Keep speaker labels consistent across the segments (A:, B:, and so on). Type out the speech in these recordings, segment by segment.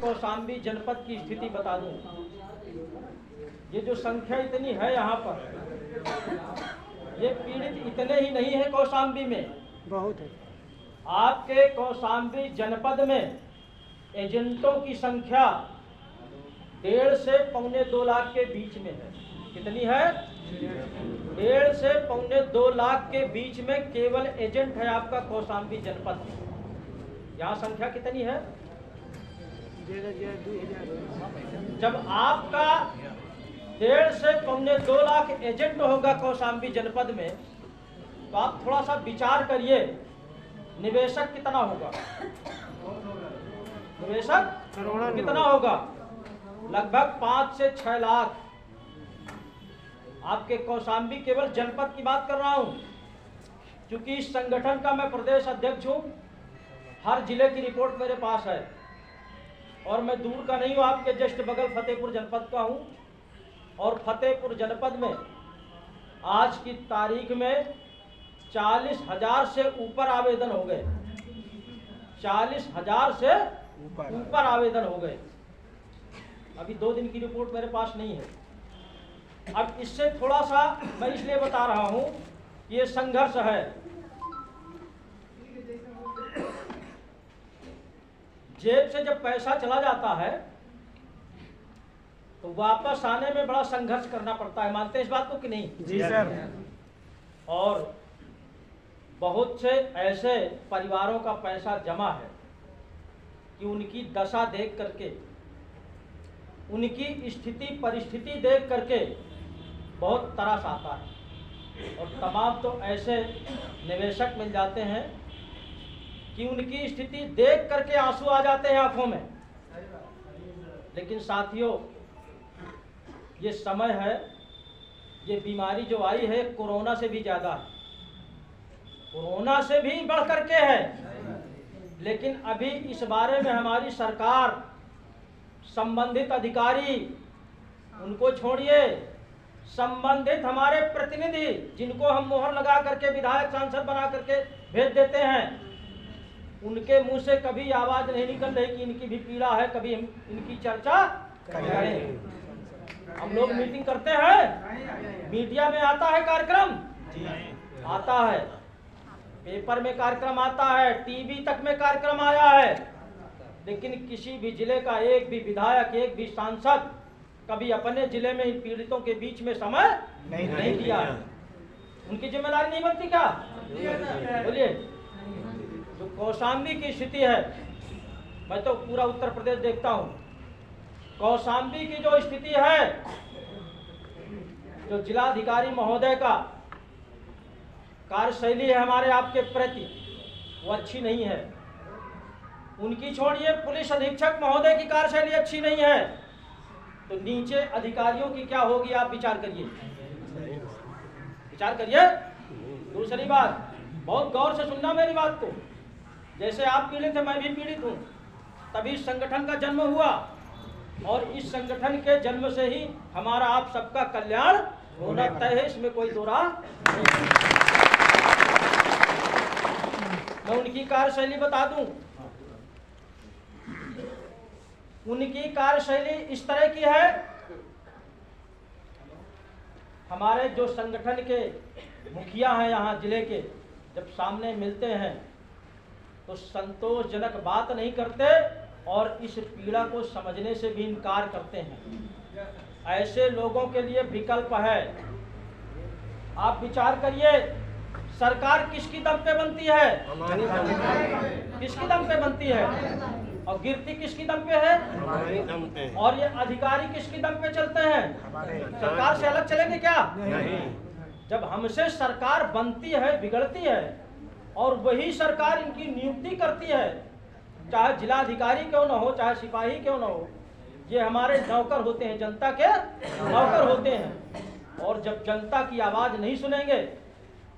A: कौशाम्बी जनपद की स्थिति बता दूं। ये जो संख्या इतनी है यहाँ पर, ये पीड़ित इतने ही नहीं है कौशाम्बी में, बहुत है। आपके कौशाम्बी जनपद में एजेंटों की संख्या 1.5 से पौने 2 लाख के बीच में है। कितनी है? 1.5 से पौने 2 लाख के बीच में केवल एजेंट है आपका कौशाम्बी जनपद में। यहाँ संख्या कितनी है? जब आपका 1.5 से पौने 2 लाख एजेंट होगा कौशाम्बी जनपद में, तो आप थोड़ा सा विचार करिए निवेशक कितना होगा। निवेशक कितना होगा? लगभग 5 से 6 लाख। आपके कौशाम्बी केवल जनपद की बात कर रहा हूं, क्योंकि इस संगठन का मैं प्रदेश अध्यक्ष हूं। हर जिले की रिपोर्ट मेरे पास है और मैं दूर का नहीं हूं, आपके जस्ट बगल फतेहपुर जनपद का हूं। और फतेहपुर जनपद में आज की तारीख में 40,000 से ऊपर आवेदन हो गए। 40,000 से ऊपर आवेदन हो गए। अभी 2 दिन की रिपोर्ट मेरे पास नहीं है। अब इससे थोड़ा सा मैं इसलिए बता रहा हूं कि ये संघर्ष है। जेब से जब पैसा चला जाता है तो वापस आने में बड़ा संघर्ष करना पड़ता है। मानते हैं इस बात को कि नहीं?
B: जी सर।
A: और बहुत से ऐसे परिवारों का पैसा जमा है कि उनकी दशा देख करके, उनकी स्थिति परिस्थिति देख करके बहुत तरस आता है। और तमाम तो ऐसे निवेशक मिल जाते हैं कि उनकी स्थिति देख करके आंसू आ जाते हैं आंखों में। लेकिन साथियों, ये समय है, ये बीमारी जो आई है कोरोना से भी ज़्यादा है, कोरोना से भी बढ़ करके है। लेकिन अभी इस बारे में हमारी सरकार, संबंधित अधिकारी, उनको छोड़िए, संबंधित हमारे प्रतिनिधि जिनको हम मोहर लगा करके विधायक सांसद बना करके भेज देते हैं, उनके मुंह से कभी आवाज नहीं निकल रही कि इनकी भी पीड़ा है, कभी हम इनकी चर्चा करें। हम लोग मीटिंग करते हैं, मीडिया में आता है कार्यक्रम, आता है, पेपर में कार्यक्रम आता है, टीवी तक में कार्यक्रम आया है, लेकिन किसी भी जिले का एक भी विधायक, एक भी सांसद कभी अपने जिले में इन पीड़ितों के बीच में समय नहीं दिया। उनकी जिम्मेदारी नहीं बनती क्या? बोलिए। जो कौशाम्बी की स्थिति है, मैं तो पूरा उत्तर प्रदेश देखता हूं, कौशाम्बी की जो स्थिति है, जो जिलाधिकारी महोदय का कार्यशैली है हमारे आपके प्रति, वो अच्छी नहीं है। उनकी छोड़िए, पुलिस अधीक्षक महोदय की कार्यशैली अच्छी नहीं है, तो नीचे अधिकारियों की क्या होगी? आप विचार करिए, विचार करिए। दूसरी बात, बहुत गौर से सुनना मेरी बात को। जैसे आप पीड़ित हैं, मैं भी पीड़ित हूँ, तभी इस संगठन का जन्म हुआ और इस संगठन के जन्म से ही हमारा आप सबका कल्याण होना तय है, इसमें कोई दो राह नहीं। मैं उनकी कार्यशैली बता दूं, उनकी कार्यशैली इस तरह की है, हमारे जो संगठन के मुखिया हैं यहाँ जिले के, जब सामने मिलते हैं तो संतोषजनक बात नहीं करते और इस पीड़ा को समझने से भी इनकार करते हैं। ऐसे लोगों के लिए विकल्प है। आप विचार करिए, सरकार किसकी दम पे बनती है? किसकी दम पे बनती है? और गिरती किसकी दम पे है? और ये अधिकारी किसकी दम पे चलते हैं? सरकार से अलग चलेंगे क्या? जब हमसे सरकार बनती है, बिगड़ती है, और वही सरकार इनकी नियुक्ति करती है, चाहे जिलाधिकारी क्यों ना हो, चाहे सिपाही क्यों ना हो, ये हमारे नौकर होते हैं, जनता के नौकर होते हैं। और जब जनता की आवाज नहीं सुनेंगे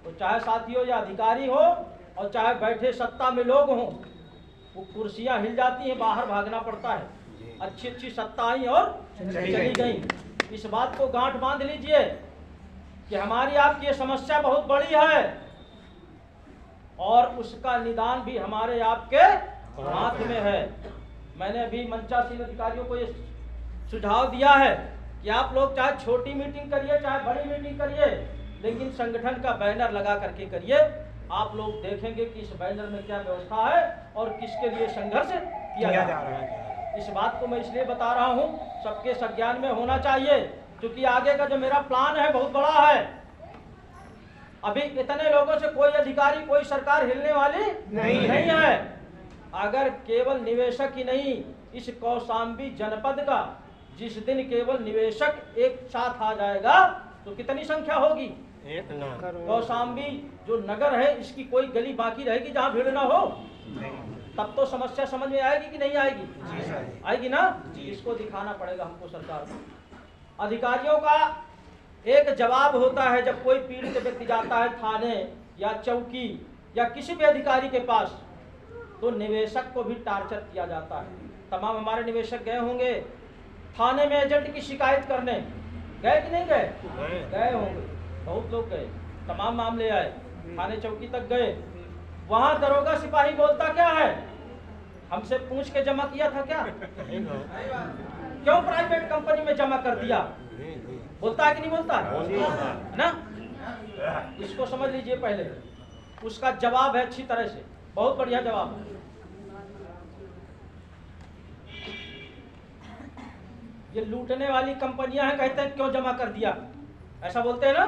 A: तो चाहे साथियों या अधिकारी हो और चाहे बैठे सत्ता में लोग हों, वो कुर्सियां हिल जाती हैं, बाहर भागना पड़ता है। अच्छी अच्छी सत्ता आई और चली गई। इस बात को गांठ बांध लीजिए कि हमारी आपकी ये समस्या बहुत बड़ी है और उसका निदान भी हमारे आपके हाथ में है। मैंने अभी मंचासीन अधिकारियों को ये सुझाव दिया है कि आप लोग चाहे छोटी मीटिंग करिए चाहे बड़ी मीटिंग करिए, लेकिन संगठन का बैनर लगा करके करिए। आप लोग देखेंगे कि इस बैनर में क्या व्यवस्था है और किसके लिए संघर्ष किया जा रहा है। इस बात को मैं इसलिए बता रहा हूँ, सबके संज्ञान में होना चाहिए, क्योंकि आगे का जो मेरा प्लान है बहुत बड़ा है। अभी इतने लोगों से कोई अधिकारी कोई सरकार हिलने वाली नहीं है। अगर केवल निवेशक ही नहीं, इस कौशाम्बी जनपद का जिस दिन केवल निवेशक एक साथ आ जाएगा तो कितनी संख्या होगी? कौशाम्बी जो नगर है इसकी कोई गली बाकी रहेगी जहाँ भीड़ ना हो? तब तो समस्या समझ में आएगी कि नहीं आएगी? आएगी ना? इसको दिखाना पड़ेगा हमको सरकार को। अधिकारियों का एक जवाब होता है, जब कोई पीड़ित व्यक्ति जाता है थाने या चौकी या किसी भी अधिकारी के पास, तो निवेशक को भी टार्चर किया जाता है। तमाम हमारे निवेशक गए होंगे थाने में एजेंट की शिकायत करने, गए कि नहीं गए? गए होंगे, बहुत लोग गए, तमाम मामले आए, थाने चौकी तक गए। वहां दरोगा सिपाही बोलता क्या है? हमसे पूछ के जमा किया था क्या? क्यों प्राइवेट कंपनी में जमा कर दिया? बोलता है कि नहीं बोलता है ना? इसको समझ लीजिए पहले, उसका जवाब है अच्छी तरह से, बहुत बढ़िया जवाब है। ये लूटने वाली कंपनियां हैं, कहते हैं क्यों जमा कर दिया, ऐसा बोलते हैं ना?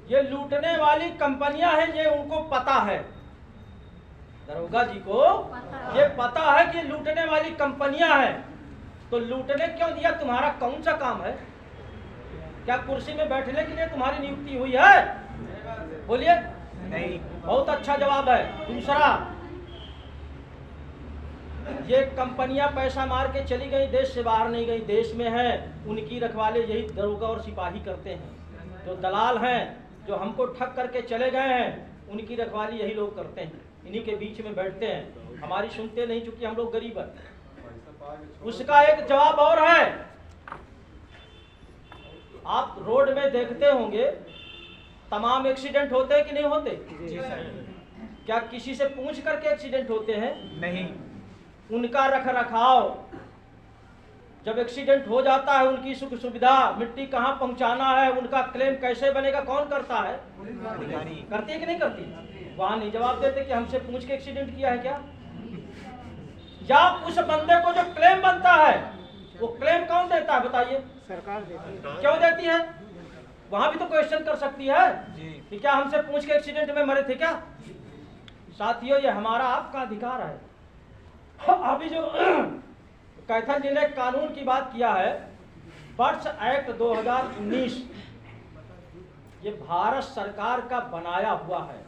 A: ये लूटने वाली कंपनियां हैं, ये उनको पता है, दरोगा जी को ये पता है कि लूटने वाली कंपनियां हैं। तो लूटने क्यों दिया? तुम्हारा कौन सा काम है? क्या कुर्सी में बैठने के लिए तुम्हारी नियुक्ति हुई है? बोलिए नहीं। बहुत अच्छा जवाब है। दूसरा, ये कंपनियां पैसा मार के चली गई, देश से बाहर नहीं गई, देश में है। उनकी रखवाले यही दरोगा और सिपाही करते हैं। जो दलाल हैं, जो हमको ठग करके चले गए हैं, उनकी रखवाली यही लोग करते हैं, इन्हीं के बीच में बैठते हैं, हमारी सुनते नहीं, चूंकि हम लोग गरीब हैं। उसका एक जवाब और है, आप रोड में देखते होंगे तमाम एक्सीडेंट होते हैं कि नहीं होते? क्या किसी से पूछ करके एक्सीडेंट होते हैं? नहीं। उनका रख रखाव, जब एक्सीडेंट हो जाता है, उनकी सुख सुविधा, मिट्टी कहाँ पहुंचाना है, उनका क्लेम कैसे बनेगा, कौन करता है? करती है कि नहीं करती? वहां नहीं जवाब देते कि हमसे पूछ के एक्सीडेंट किया है क्या? या उस बंदे को जो क्लेम बनता है, वो क्लेम कौन देता है बताइए? सरकार देती है। क्यों देती है? वहां भी तो क्वेश्चन कर सकती है कि क्या हमसे पूछ के एक्सीडेंट में मरे थे क्या? साथियों, ये हमारा आपका अधिकार है। अभी जो कैथन जी ने कानून की बात किया है, बर्ड्स एक्ट 2019, ये भारत सरकार का बनाया हुआ है,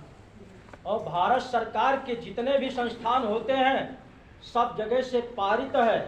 A: और भारत सरकार के जितने भी संस्थान होते हैं सब जगह से पारित है।